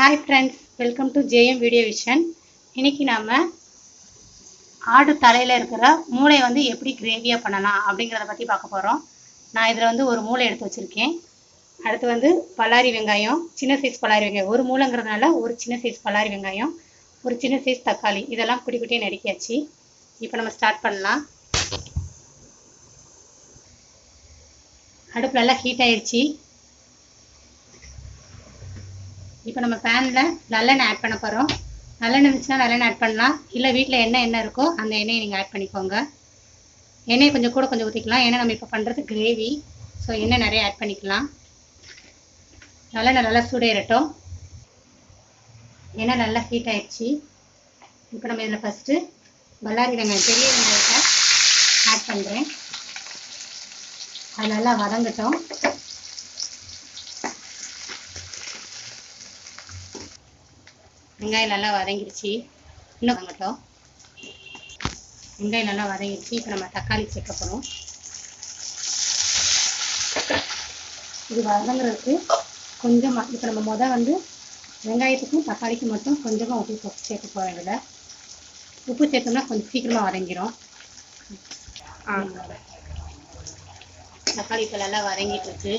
Hi friends, welcome to JM Video Vision. இன்னைக்கு நாம ஆடு தலையில இருக்கிற மூளை வந்து எப்படி கிரேவியா பண்ணலாம் அப்படிங்கறத பத்தி பார்க்க போறோம். நான் இதுல வந்து ஒரு மூளை எடுத்து வச்சிருக்கேன். அடுத்து வந்து பல்லாரி வெங்காயம், சின்ன சைஸ் பல்லாரி வெங்காயம். ஒரு மூளைங்கிறதுனால ஒரு சின்ன சைஸ் பல்லாரி வெங்காயம், ஒரு சின்ன சைஸ் தக்காளி இதெல்லாம் குட்டி குட்டியா நறுக்கியாச்சு. இப்போ நம்ம ஸ்டார்ட் பண்ணலாம். அடுப்பு நல்லா ஹீட் ஆயிடுச்சு. இப்போ நம்ம பேனில் நல்லெண்ணெய் ஆட் பண்ண போகிறோம். நல்லெண்ணெய் இருந்துச்சுன்னா நல்லெண்ணெய் ஆட் பண்ணலாம், இல்லை வீட்டில் என்ன இருக்கோ அந்த எண்ணெயை நீங்கள் ஆட் பண்ணிக்கோங்க. எண்ணெய் கொஞ்சம் கூட கொஞ்சம் ஊற்றிக்கலாம், ஏன்னா நம்ம இப்போ பண்ணுறது கிரேவி. ஸோ எண்ணெய் நிறைய ஆட் பண்ணிக்கலாம். நல்லெண்ணெய் நல்லா சூடேறட்டும். எண்ணெய் நல்லா ஹீட் ஆயிடுச்சு. இப்போ நம்ம இதில் ஃபஸ்ட்டு பல்லாரி வெங்காயம், பெரிய வெங்காயத்தை ஆட் பண்ணுறேன். அது நல்லா வதங்கட்டும். வெங்காயம் நல்லா வதங்கிடுச்சு, இன்னும் வதங்கட்டும். வெங்காயம் நல்லா வதங்கிடுச்சு. இப்போ நம்ம தக்காளி சேர்க்க போகிறோம். இது வதங்குறதுக்கு கொஞ்சமாக இப்போ நம்ம வந்து வெங்காயத்துக்கும் தக்காளிக்கும் மட்டும் கொஞ்சமாக உப்பு சேர்க்க போகிறோம். இதில் உப்பு சேர்த்தோம்னா கொஞ்சம் சீக்கிரமாக வதங்கிடும். தக்காளி இப்போ நல்லா வதங்கிட்டு இருக்கு.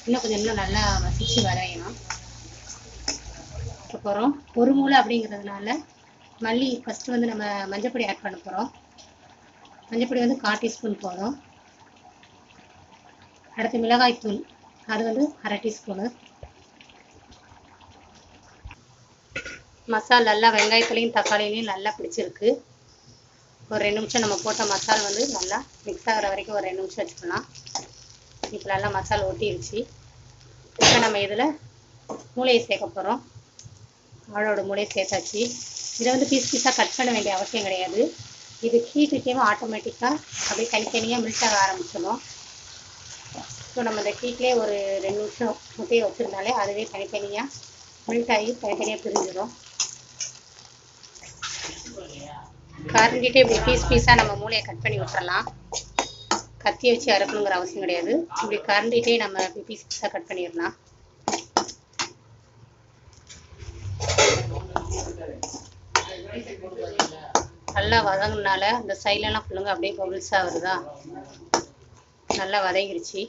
இன்னும் நல்லா மசிச்சு வதங்கணும். போகிறோம் ஒரு மூளை அப்படிங்கிறதுனால மல்லி ஃபஸ்ட்டு வந்து நம்ம மஞ்சப்பொடி ஆட் பண்ண போகிறோம். மஞ்சப்பொடி வந்து 1/4 டீஸ்பூன் போதும். அடுத்து மிளகாய் தூள், அது வந்து 1/2 டீஸ்பூனு. மசாலா நல்லா வெங்காயத்துலையும் தக்காளிலையும் நல்லா பிடிச்சிருக்கு. ஒரு 2 நிமிஷம் நம்ம போட்ட மசாலா வந்து நல்லா மிக்ஸ் ஆகிற வரைக்கும் ஒரு 2 நிமிஷம் வச்சுக்கலாம். இப்போ நல்லா மசாலா ஒட்டிடுச்சு. இப்போ நம்ம இதில் மூளையை சேர்க்க போகிறோம். ஆடோட மூளையை சேர்த்தாச்சு. இதை வந்து பீஸாக கட் பண்ண வேண்டிய அவசியம் கிடையாது. இது ஹீட்டுக்கேவும் ஆட்டோமேட்டிக்காக அப்படியே தனித்தனியாக மில்ட் ஆக ஆரம்பிச்சிடும். ஸோ நம்ம இந்த ஹீட்லேயே ஒரு 2 நிமிஷம் முட்டையை வச்சுருந்தாலே அதுவே தனித்தனியாக மில்ட் ஆகி தனித்தனியாக பிரிஞ்சிடும். கரண்டிகிட்டே இப்படி பீஸாக நம்ம மூளையை கட் பண்ணி விட்டுறலாம். கத்தியை வச்சு அறுக்கணுங்கிற அவசியம் கிடையாது. இப்படி கரண்டிகிட்டே நம்ம இப்படி பீஸாக கட் பண்ணிடலாம். நல்லா வதங்கினால இந்த சைட்லலாம் ஃபுல்லுங்க அப்படியே பபிள்ஸாக வருதா, நல்லா வதங்கிருச்சு.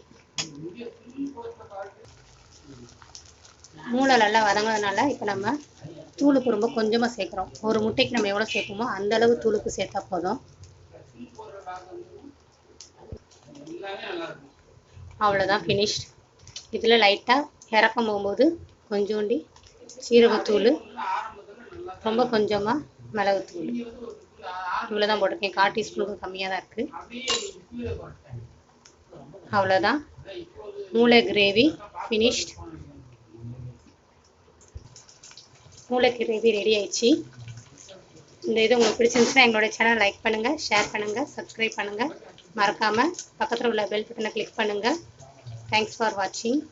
மூளை நல்லா வதங்கினதுனால இப்போ நம்ம தூளுப்பு ரொம்ப கொஞ்சமாக சேர்க்குறோம். ஒரு முட்டைக்கு நம்ம எவ்வளோ சேர்ப்போமோ அந்த அளவு தூளுப்பு சேர்த்தா போதும். அவ்வளோதான், ஃபினிஷ்ட். இதில் லைட்டாக இறக்கும் போகும்போது கொஞ்சோண்டி சீரகத்தூள், ரொம்ப கொஞ்சமாக மிளகுத்தூள், இவ்வளோ தான் போட்டிருக்கேன். 1/4 டீஸ்பூனுக்கு கம்மியாக தான் இருக்குது. அவ்வளோதான், மூளை கிரேவி ஃபினிஷ்ட். மூளை கிரேவி ரெடி ஆயிடுச்சு. இந்த இது உங்களுக்கு பிடிச்சிருந்துச்சுன்னா எங்களோட சேனல் லைக் பண்ணுங்கள், ஷேர் பண்ணுங்கள், சப்ஸ்கிரைப் பண்ணுங்கள். மறக்காமல் பக்கத்தில் உள்ள பெல் பட்டனை கிளிக் பண்ணுங்கள். தேங்க்ஸ் ஃபார் வாட்சிங்.